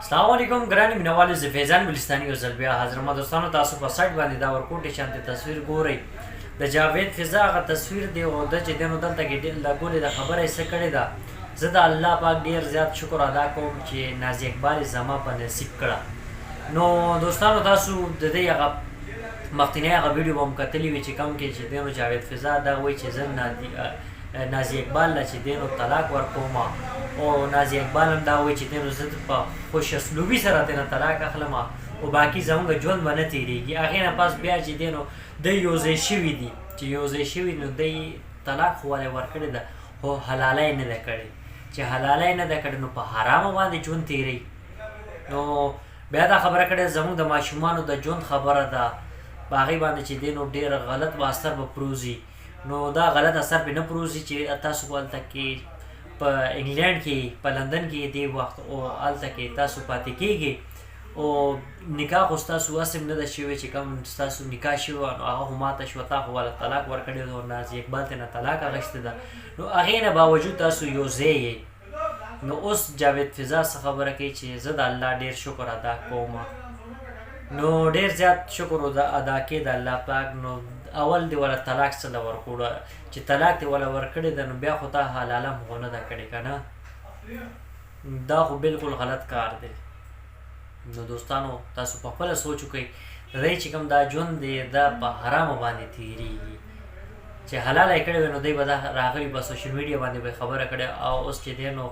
السلام علیکم ګراني مینوالو زه فیضان ګلستاني یو ځل بیا حاضر ما دوستانو تاسو په سایټ باندې دا ورکوټې شانتي تصویر ګورئ د جاوید فضا هغه تصویر دی او د چې دی نو دلته کې لګولې د خبره یې څه کړې ده زه د الله پاک ډېر زیات شکر ادا کوم چې نازي اقبال زما په نصیب کړه. نو دوستانو تاسو د دې هغه مخکینی هغه ویډیو به هم کتلي وي چې کوم کې چې دی نو جاوید فضا دا وایي چې زه نازي اقبال له چې دی نو طلاق ورکوم او نازي اقبال هم دا وایي چې دی نو زه په خوش اسلوبي سره دی نه طلاق اخلم او باقي زموږ ژوند به نه تېرېږي. هغې نه پس بیا چې دی نو دی یو ځای شوي دي چې یو ځای شوي نو دی طلاق خو ولې ورکړې ده خو حلالی نه ده کړې چې حلالی نه ده کړې نو په حرامه باندې ژوند تېروي. نو بیا دا خبره کړې زموږ د ماشومانو د ژوند خبره ده په هغې باندې چې دی نو ډېر غلط به اثر به پروزي. نو دا غلط اثر پې نه پروزي چې تاسو به هلته کې په انګلینډ کې په لندن کې دې وخت او هلته کې تاسو پاتې کېږئ او نکاح خو ستاسو هسې نه ده شوې چې کوم ستاسو نکاح شوه نو هغه خو ماته شوه تا خو والا طلاق ورکړی ده او نازي اقبال ته نه طلاق اخیستې ده نو هغې نه باوجود تاسو یو ځای یې. نو اوس جاوید فضا څه خبره کوي چې زه د الله ډېر شکر ادا کوم نو ډېر زیات شکر ادا کوي د الله پاک. نو اول دی ولا طلاق څه له ورکوړه چې طلاق دی ولا ورکړې ده نو بیا خو تا حلاله هم خو نه ده کړې که نه دا خو بالکل غلط کار دی. نو دوستانو تاسو په خپله سوچ وکئ د دی چې کوم دا ژوند دی دا په حرامو باندې تېرېږي چې حلاله یې کړې وی نو دی به دا راغلي به سوشل میډیا باندې به خبره کړې او اوس چې دی نو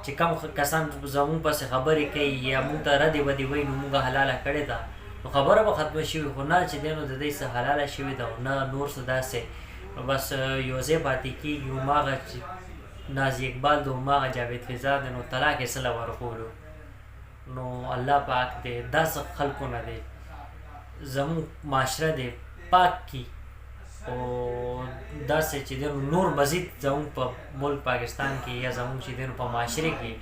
چې کوم کسان زموږ پسې خبرې کوي یا موږ ته ردې بدې وایي نو موږ حلاله کړې ده نو خبره به ختمه شوي خو نه چې دی نو د دی څه حلاله شوې ده او نه نور څه داسې نو بس یو ځای پاتې کېږي هماغه چې نازي اقبال د هماغه جاوید فضا دی نو طلاق یې څه له ورکولو. نو الله پاک دی داسې خلکو نه دی زموږ معاشره دی پاک کی او داسې چې دی نور مزید زموږ په ملک پاکستان کې یا زموږ چې دی په معاشره کې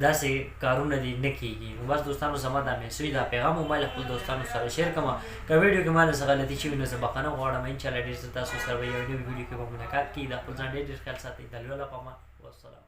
داسې کارونه دي نه کېږي. نو بس دوستانو زما دا میسج دا پیغام مو خپل دوستانو سره شیر کوم که ویډیو کې ما نه څه غلطي شوي نو زه بخښنه غواړم. انشاءالله ډېر زه تاسو سره به یو نوي ویډیو کې به ملاقات کیږي. د خپل ځان ډېر ډېر خیال ساتئ. د الله په امان والسلام.